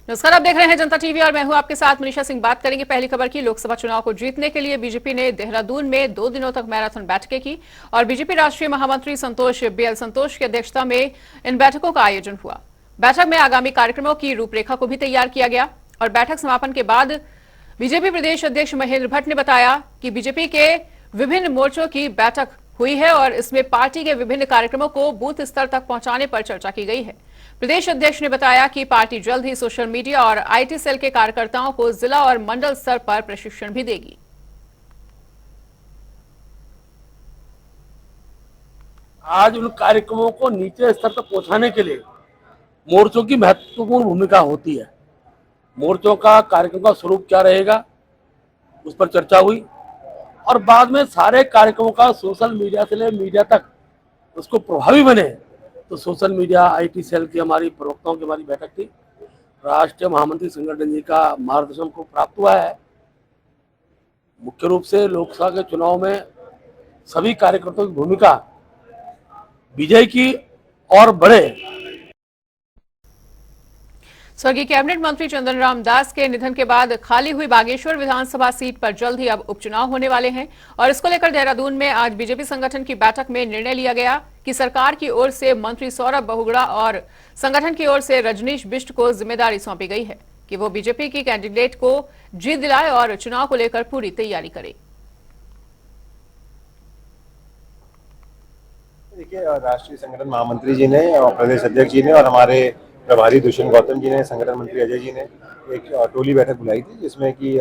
नमस्कार, आप देख रहे हैं जनता टीवी और मैं हूं आपके साथ मनीषा सिंह। बात करेंगे पहली खबर की। लोकसभा चुनाव को जीतने के लिए बीजेपी ने देहरादून में 2 दिनों तक मैराथन बैठकें की और बीजेपी राष्ट्रीय महामंत्री संतोष की अध्यक्षता में इन बैठकों का आयोजन हुआ। बैठक में आगामी कार्यक्रमों की रूपरेखा को भी तैयार किया गया और बैठक समापन के बाद बीजेपी प्रदेश अध्यक्ष महेंद्र भट्ट ने बताया कि बीजेपी के विभिन्न मोर्चों की बैठक हुई है और इसमें पार्टी के विभिन्न कार्यक्रमों को बूथ स्तर तक पहुंचाने पर चर्चा की गई है। प्रदेश अध्यक्ष ने बताया कि पार्टी जल्द ही सोशल मीडिया और आईटी सेल के कार्यकर्ताओं को जिला और मंडल स्तर पर प्रशिक्षण भी देगी। आज उन कार्यक्रमों को नीचे स्तर तक पहुंचाने के लिए मोर्चों की महत्वपूर्ण भूमिका होती है। मोर्चों का कार्यक्रम का स्वरूप क्या रहेगा, उस पर चर्चा हुई और बाद में सारे कार्यक्रमों का सोशल मीडिया से ले मीडिया तक उसको प्रभावी बने तो सोशल मीडिया आईटी सेल की हमारी प्रवक्ताओं की हमारी बैठक थी। राष्ट्रीय महामंत्री संगठन जी का मार्गदर्शन को प्राप्त हुआ है। मुख्य रूप से लोकसभा के चुनाव में सभी कार्यकर्ताओं की भूमिका विजय की और बढ़े। स्वर्गीय कैबिनेट मंत्री चंदन राम दास के निधन के बाद खाली हुई बागेश्वर विधानसभा सीट पर जल्द ही अब उपचुनाव होने वाले हैं और इसको लेकर देहरादून में आज बीजेपी संगठन की बैठक में निर्णय लिया गया कि सरकार की ओर से मंत्री सौरभ बहुगुणा और संगठन की ओर से रजनीश बिष्ट को जिम्मेदारी सौंपी गई है कि वो बीजेपी की कैंडिडेट को जीत दिलाए और चुनाव को लेकर पूरी तैयारी करे। देखिए, राष्ट्रीय संगठन महामंत्री जी ने और प्रदेश अध्यक्ष जी ने और हमारे प्रभारी दुष्यंत गौतम जी ने, संगठन मंत्री अजय जी ने एक टोली बैठक बुलाई थी जिसमें कि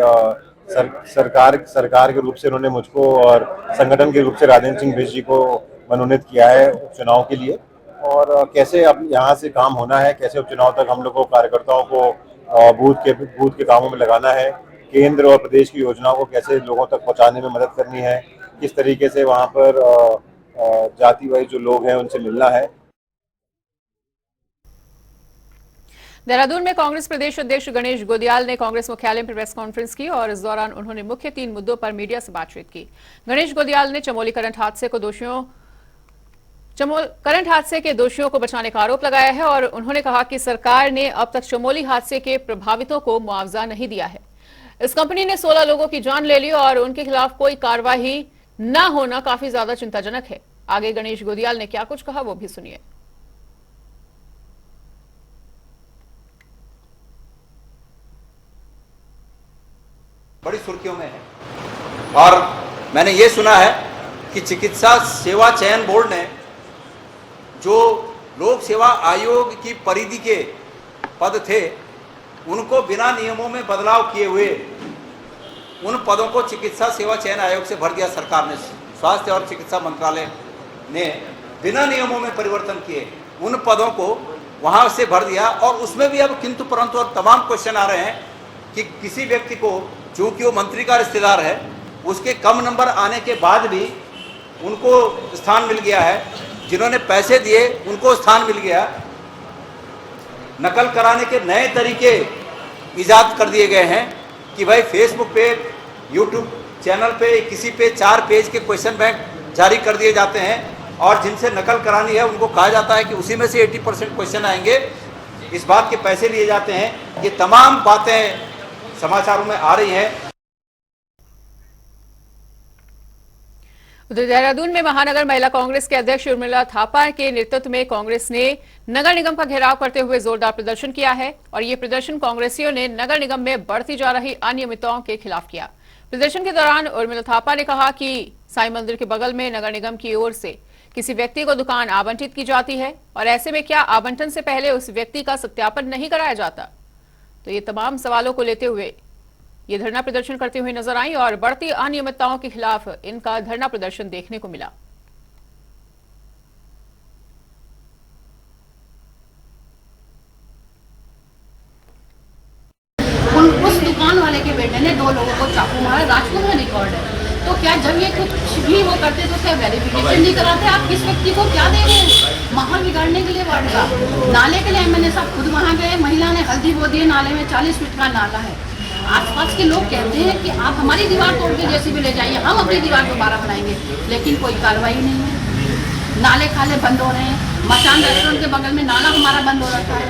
सरकार के रूप से उन्होंने मुझको और संगठन के रूप से राजेंद्र सिंह बिष्ट जी को मनोनीत किया है उपचुनाव के लिए और कैसे अब यहाँ से काम होना है, कैसे उपचुनाव तक हम लोग को कार्यकर्ताओं को बूथ के कामों में लगाना है, केंद्र और प्रदेश की योजनाओं को कैसे लोगों तक पहुँचाने में मदद करनी है, किस तरीके से वहाँ पर जाति वाइज जो लोग हैं उनसे मिलना है। देहरादून में कांग्रेस प्रदेश अध्यक्ष गणेश गोदियाल ने कांग्रेस मुख्यालय में प्रेस कॉन्फ्रेंस की और इस दौरान उन्होंने मुख्य 3 मुद्दों पर मीडिया से बातचीत की। गणेश गोदियाल ने चमोली करंट हादसे के दोषियों को बचाने का आरोप लगाया है और उन्होंने कहा कि सरकार ने अब तक चमोली हादसे के प्रभावितों को मुआवजा नहीं दिया है। इस कंपनी ने 16 लोगों की जान ले ली और उनके खिलाफ कोई कार्रवाई न होना काफी ज्यादा चिंताजनक है। आगे गणेश गोदियाल ने क्या कुछ कहा वो भी सुनिए। बड़ी सुर्खियों में है और मैंने ये सुना है कि चिकित्सा सेवा चयन बोर्ड ने जो लोक सेवा आयोग की परिधि के पद थे उनको बिना नियमों में बदलाव किए हुए उन पदों को चिकित्सा सेवा चयन आयोग से भर दिया। सरकार ने, स्वास्थ्य और चिकित्सा मंत्रालय ने बिना नियमों में परिवर्तन किए उन पदों को वहां से भर दिया और उसमें भी अब किंतु परंतु और तमाम क्वेश्चन आ रहे हैं कि किसी व्यक्ति को चूंकि वो मंत्री का रिश्तेदार है उसके कम नंबर आने के बाद भी उनको स्थान मिल गया है, जिन्होंने पैसे दिए उनको स्थान मिल गया। नकल कराने के नए तरीके इजाद कर दिए गए हैं कि भाई फेसबुक पे, यूट्यूब चैनल पे किसी पे 4 पेज के क्वेश्चन बैंक जारी कर दिए जाते हैं और जिनसे नकल करानी है उनको कहा जाता है कि उसी में से 80% क्वेश्चन आएंगे, इस बात के पैसे लिए जाते हैं। ये तमाम बातें समाचारों में आ रही है। उधर देहरादून में महानगर महिला कांग्रेस के अध्यक्ष उर्मिला थापा के नेतृत्व में कांग्रेस ने नगर निगम का घेराव करते हुए जोरदार प्रदर्शन किया है और ये प्रदर्शन कांग्रेसियों ने नगर निगम में बढ़ती जा रही अनियमितताओं के खिलाफ किया। प्रदर्शन के दौरान उर्मिला थापा ने कहा कि साईं मंदिर के बगल में नगर निगम की ओर से किसी व्यक्ति को दुकान आवंटित की जाती है और ऐसे में क्या आवंटन से पहले उस व्यक्ति का सत्यापन नहीं कराया जाता। तो ये तमाम सवालों को लेते हुए ये धरना प्रदर्शन करते हुए नजर आई और बढ़ती अनियमितताओं के खिलाफ इनका धरना प्रदर्शन देखने को मिला। उस दुकान वाले के बेटे ने 2 लोगों को चाकू मारा, राजपुर में रिकॉर्ड है। तो क्या जब ये कुछ भी वो करते तो क्या वेरिफिकेशन नहीं कराते? आप किस व्यक्ति को क्या दे रहे हैं? माहौल बिगाड़ने के लिए वार्ड का नाले के लिए एमएलए साहब खुद वहाँ गए, महिला ने हल्दी बो दिए, नाले में 40 फीट का नाला है। आसपास के लोग कहते हैं कि आप हमारी दीवार तोड़ के जैसे भी ले जाइए, हम अपनी दीवार दोबारा बनाएंगे, लेकिन कोई कार्रवाई नहीं है। नाले खाले बंद हो रहे हैं, मचान रेस्टोरेंट के बगल में नाला हमारा बंद हो रखा है।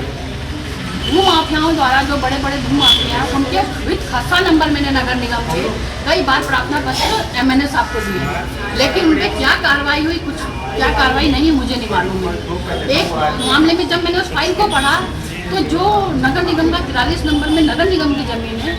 भू माफियाओं द्वारा, जो बड़े बड़े भू माफिया हैं, उनके विद खासा नंबर मैंने नगर निगम के कई बार प्रार्थना पत्र MNA साहब को दिए हैं, लेकिन उन पर क्या कार्रवाई हुई, कुछ क्या कार्रवाई नहीं, मुझे नहीं मालूम है। एक मामले में जब मैंने उस फाइल को पढ़ा तो जो नगर निगम का 43 नंबर में नगर निगम की जमीन है,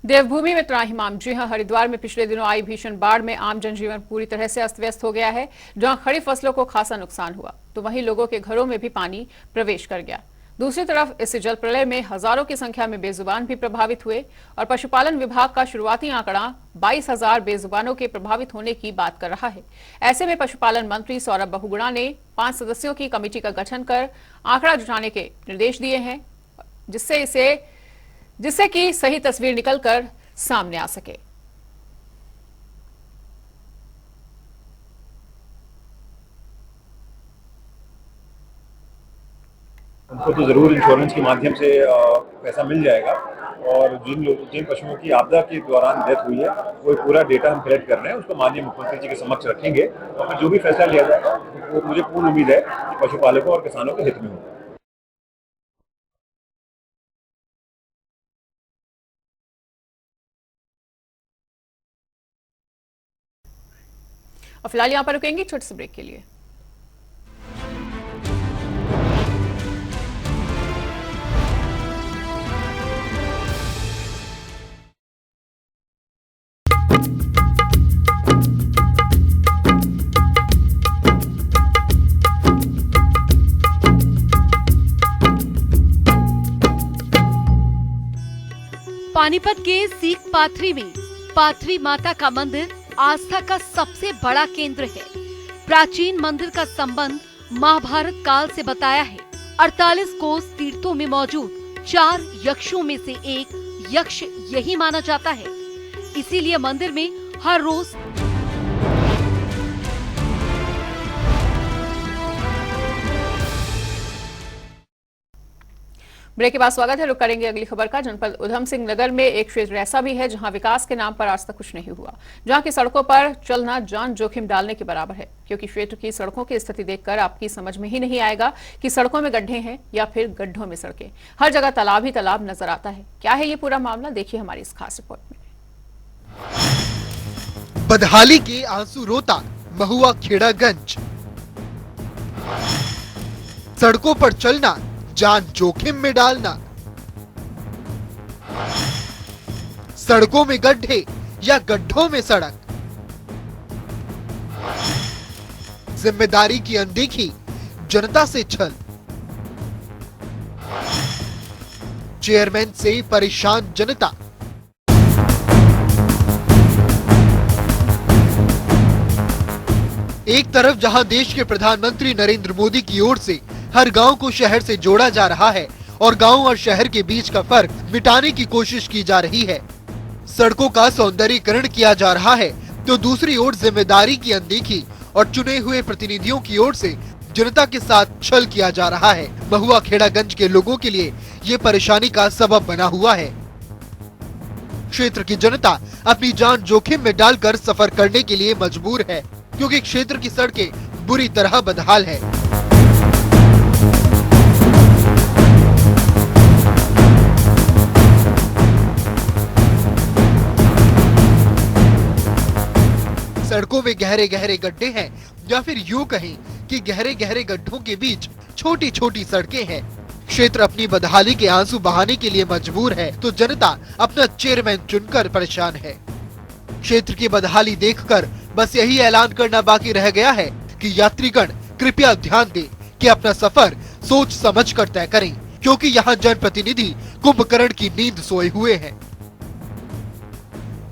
देवभूमि में त्राहिमाम। जी हां, हरिद्वार में पिछले दिनों आई भीषण बाढ़ में आम जनजीवन पूरी तरह से अस्त व्यस्त हो गया है। जहां खड़ी फसलों को खासा नुकसान हुआ तो वहीं लोगों के घरों में भी पानी प्रवेश कर गया। दूसरी तरफ इस जल प्रलय में हजारों की संख्या में बेजुबान भी प्रभावित हुए और पशुपालन विभाग का शुरुआती आंकड़ा 22,000 बेजुबानों के प्रभावित होने की बात कर रहा है। ऐसे में पशुपालन मंत्री सौरभ बहुगुणा ने 5 सदस्यों की कमेटी का गठन कर आंकड़ा जुटाने के निर्देश दिए हैं, जिससे कि सही तस्वीर निकलकर सामने आ सके। उनको तो जरूर इंश्योरेंस के माध्यम से पैसा मिल जाएगा, और जिन पशुओं की आपदा के दौरान डेथ हुई है वो पूरा डेटा हम कलेक्ट कर रहे हैं, उसको माननीय मुख्यमंत्री जी के समक्ष रखेंगे और फिर जो भी फैसला लिया जाएगा वो मुझे पूर्ण उम्मीद है कि पशुपालकों और किसानों के हित में होगा। और फिलहाल यहां पर रुकेंगे छोटे से ब्रेक के लिए। पानीपत के सीख पाथरी में पाथरी माता का मंदिर आस्था का सबसे बड़ा केंद्र है। प्राचीन मंदिर का संबंध महाभारत काल से बताया है। 48 कोस तीर्थों में मौजूद 4 यक्षों में से एक यक्ष यही माना जाता है। इसीलिए मंदिर में हर रोज ब्रेक के बाद स्वागत है। रुक करेंगे अगली खबर का। जनपद उधम सिंह नगर में एक क्षेत्र ऐसा भी है जहां विकास के नाम पर आज तक कुछ नहीं हुआ, जहां की सड़कों पर चलना जान जोखिम डालने के बराबर है, क्योंकि क्षेत्र की सड़कों की स्थिति देखकर आपकी समझ में ही नहीं आएगा कि सड़कों में गड्ढे हैं या फिर गड्ढों में सड़कें। हर जगह तालाब ही तालाब नजर आता है। क्या है ये पूरा मामला, देखिए हमारी इस खास रिपोर्ट में। बदहाली के आंसू रोता महुआ खेड़ागंज। सड़कों पर चलना जान जोखिम में डालना, सड़कों में गड्ढे या गड्ढों में सड़क, जिम्मेदारी की अनदेखी, जनता से छल, चेयरमैन से परेशान जनता। एक तरफ जहां देश के प्रधानमंत्री नरेंद्र मोदी की ओर से हर गांव को शहर से जोड़ा जा रहा है और गांव और शहर के बीच का फर्क मिटाने की कोशिश की जा रही है, सड़कों का सौंदर्यीकरण किया जा रहा है, तो दूसरी ओर जिम्मेदारी की अनदेखी और चुने हुए प्रतिनिधियों की ओर से जनता के साथ छल किया जा रहा है। महुआ खेड़ागंज के लोगों के लिए ये परेशानी का सबब बना हुआ है। क्षेत्र की जनता अपनी जान जोखिम में डालकर सफर करने के लिए मजबूर है, क्योंकि क्षेत्र की सड़कें बुरी तरह बदहाल है। सड़कों में गहरे गहरे गड्ढे हैं, या फिर यूं कहें कि गहरे गहरे गड्ढों के बीच छोटी छोटी सड़कें हैं। क्षेत्र अपनी बदहाली के आंसू बहाने के लिए मजबूर है, तो जनता अपना चेयरमैन चुनकर परेशान है। क्षेत्र की बदहाली देखकर बस यही ऐलान करना बाकी रह गया है कि यात्रीगण कृपया ध्यान दें कि अपना सफर सोच समझ कर तय करें, क्योंकि यहाँ जनप्रतिनिधि कुंभकर्ण की नींद सोए हुए हैं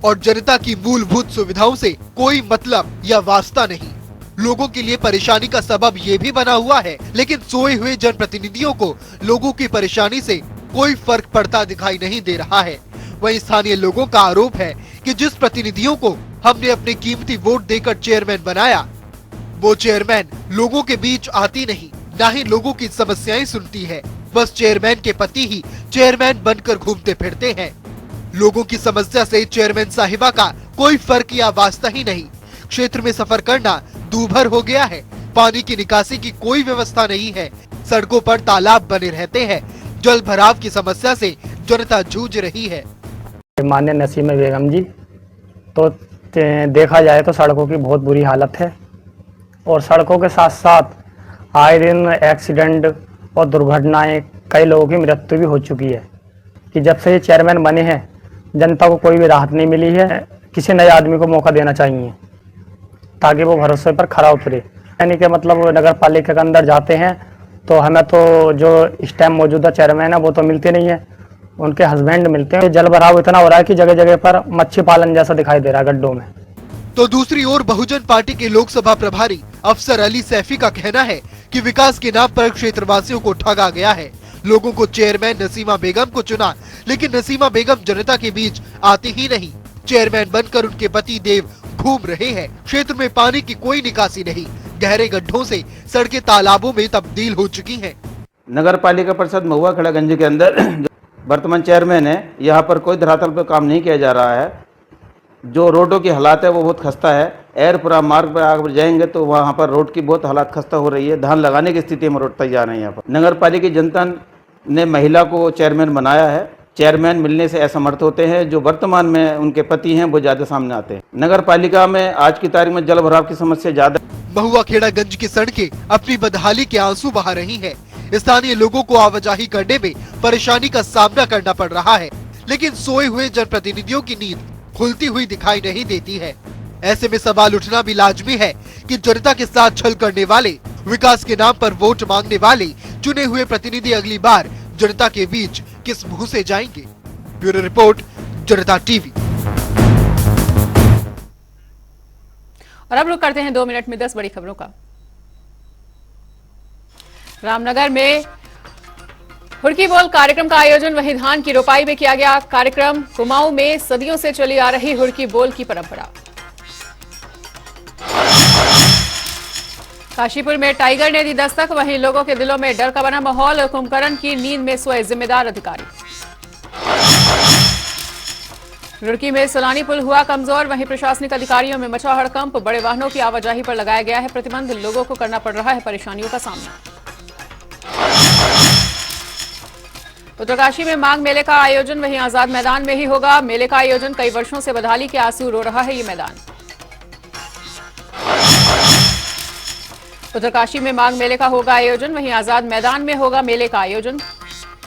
और जनता की मूलभूत सुविधाओं से कोई मतलब या वास्ता नहीं। लोगों के लिए परेशानी का सबब ये भी बना हुआ है, लेकिन सोए हुए जनप्रतिनिधियों को लोगों की परेशानी से कोई फर्क पड़ता दिखाई नहीं दे रहा है। वहीं स्थानीय लोगों का आरोप है कि जिस प्रतिनिधियों को हमने अपने कीमती वोट देकर चेयरमैन बनाया, वो चेयरमैन लोगों के बीच आती नहीं, ना ही लोगों की समस्याएं सुनती है। बस चेयरमैन के पति ही चेयरमैन बनकर घूमते फिरते हैं। लोगों की समस्या से चेयरमैन साहिबा का कोई फर्क या वास्ता ही नहीं। क्षेत्र में सफर करना दूभर हो गया है। पानी की निकासी की कोई व्यवस्था नहीं है। सड़कों पर तालाब बने रहते हैं। जल भराव की समस्या से जनता जूझ रही है। माननीय नसीमा बेगम जी, तो देखा जाए तो सड़कों की बहुत बुरी हालत है और सड़कों के साथ साथ आए दिन एक्सीडेंट और दुर्घटनाएं, कई लोगों की मृत्यु भी हो चुकी है। कि जब से ये चेयरमैन बने हैं जनता को कोई भी राहत नहीं मिली है। किसी नए आदमी को मौका देना चाहिए ताकि वो भरोसे पर खरा उतरे। यानी कि मतलब नगर पालिका के अंदर जाते हैं तो हमें तो जो इस टाइम मौजूदा चेयरमैन है वो तो मिलते नहीं है, उनके हस्बैंड मिलते हैं। जल भराव इतना हो रहा है कि जगह जगह पर मच्छी पालन जैसा दिखाई दे रहा है गड्ढों में। तो दूसरी ओर बहुजन पार्टी के लोकसभा प्रभारी अफसर अली सैफी का कहना है कि विकास के नाम पर क्षेत्रवासियों को ठगा गया है। लोगों को चेयरमैन नसीमा बेगम को चुना, लेकिन नसीमा बेगम जनता के बीच आती ही नहीं। चेयरमैन बनकर उनके पति देव घूम रहे हैं। क्षेत्र में पानी की कोई निकासी नहीं। गहरे गड्ढों से सड़कें तालाबों में तब्दील हो चुकी हैं। नगर पालिका परिषद महुआ खड़ागंज के अंदर वर्तमान चेयरमैन है, यहाँ पर कोई धरातल पर काम नहीं किया जा रहा है। जो रोडों की हालात है वो बहुत खस्ता है। एयरपुरा मार्ग पर आगे जाएंगे तो वहाँ पर रोड की बहुत हालात खस्ता हो रही है। धान लगाने की स्थिति में रोड तैयार नहीं है। यहाँ पर नगर पालिका की जनता ने महिला को चेयरमैन बनाया है। चेयरमैन मिलने से असमर्थ होते हैं। जो वर्तमान में उनके पति हैं वो ज्यादा सामने आते हैं। नगर पालिका में आज की तारीख में जल भराव की समस्या ज्यादा। महुआ खेड़ागंज की सड़कें अपनी बदहाली के आंसू बहा रही हैं। स्थानीय लोगों को आवाजाही करने में परेशानी का सामना करना पड़ रहा है, लेकिन सोए हुए जनप्रतिनिधियों की नींद खुलती हुई दिखाई नहीं देती है। ऐसे में सवाल उठना भी लाजमी है कि जनता के साथ छल करने वाले, विकास के नाम पर वोट मांगने वाले चुने हुए प्रतिनिधि अगली बार जनता के बीच किस मुंह से जाएंगे। ब्यूरो रिपोर्ट, जनता टीवी। और अब रुक करते हैं 2 मिनट में 10 बड़ी खबरों का। रामनगर में हुड़की बोल कार्यक्रम का आयोजन, वहीं धान की रोपाई में किया गया कार्यक्रम। कुमाऊं में सदियों से चली आ रही हुड़की बोल की परंपरा। काशीपुर में टाइगर ने दी दस्तक, वहीं लोगों के दिलों में डर का बना माहौल। कुंभकर्ण की नींद में सोए जिम्मेदार अधिकारी। रुड़की में सलानी पुल हुआ कमजोर, वहीं प्रशासनिक अधिकारियों में मचा हड़कंप। बड़े वाहनों की आवाजाही पर लगाया गया है प्रतिबंध। लोगों को करना पड़ रहा है परेशानियों का सामना। उत्तरकाशी में माघ मेले का आयोजन, वहीं आजाद मैदान में ही होगा मेले का आयोजन। कई वर्षों से बदहाली के आंसू रो रहा है ये मैदान। उत्तरकाशी में माघ मेले का होगा आयोजन, वहीं आजाद मैदान में होगा मेले का आयोजन।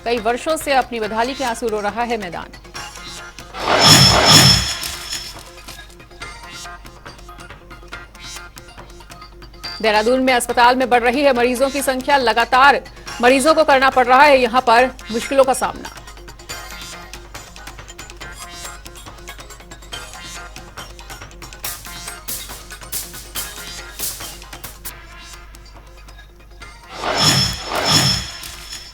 कई वर्षों से अपनी बदहाली के आंसू रो रहा है मैदान। देहरादून में अस्पताल में बढ़ रही है मरीजों की संख्या। लगातार मरीजों को करना पड़ रहा है यहां पर मुश्किलों का सामना।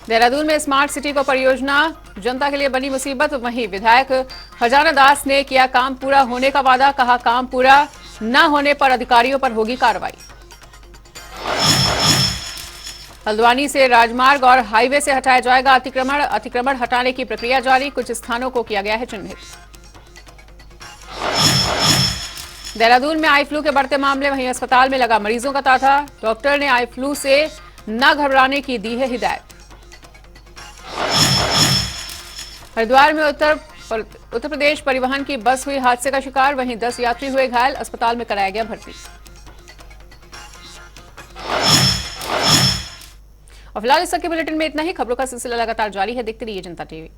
देहरादून में स्मार्ट सिटी को परियोजना जनता के लिए बनी मुसीबत। वहीं विधायक खजाना दास ने किया काम पूरा होने का वादा, कहा काम पूरा न होने पर अधिकारियों पर होगी कार्रवाई। हल्द्वानी से राजमार्ग और हाईवे से हटाया जाएगा अतिक्रमण। अतिक्रमण हटाने की प्रक्रिया जारी, कुछ स्थानों को किया गया है चिन्हित। देहरादून में आई फ्लू के बढ़ते मामले, वहीं अस्पताल में लगा मरीजों का तांता। डॉक्टर ने आई फ्लू से न घबराने की दी है हिदायत। हरिद्वार में उत्तर प्रदेश परिवहन की बस हुई हादसे का शिकार, वहीं 10 यात्री हुए घायल। अस्पताल में कराया गया भर्ती। और फिलहाल इस तक के बुलेटिन में इतना ही। खबरों का सिलसिला लगातार जारी है, देखते रहिए जनता टीवी।